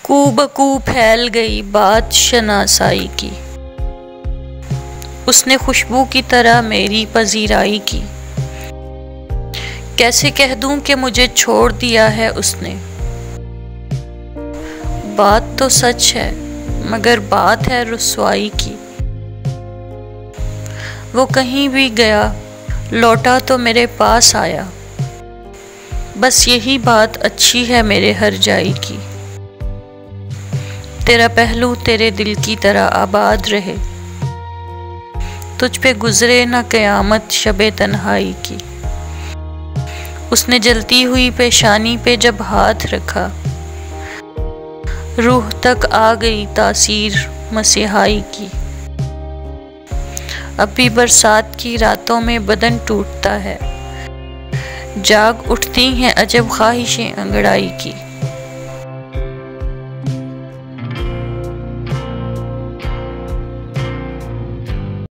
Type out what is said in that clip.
कूबकू फैल गई बात शनासाई की। उसने खुशबू की तरह मेरी पजीराई की। कैसे कह दूं कि मुझे छोड़ दिया है उसने। बात तो सच है मगर बात है रुसवाई की। वो कहीं भी गया लौटा तो मेरे पास आया। बस यही बात अच्छी है मेरे हर जाई की। तेरा पहलू तेरे दिल की तरह आबाद रहे। तुझ पे गुजरे न क़यामत शबे तन्हाई की। उसने जलती हुई पेशानी पे जब हाथ रखा, रूह तक आ गई तासीर मसीहाई की। अब भी बरसात की रातों में बदन टूटता है, जाग उठती हैं अजब ख्वाहिशें अंगड़ाई की।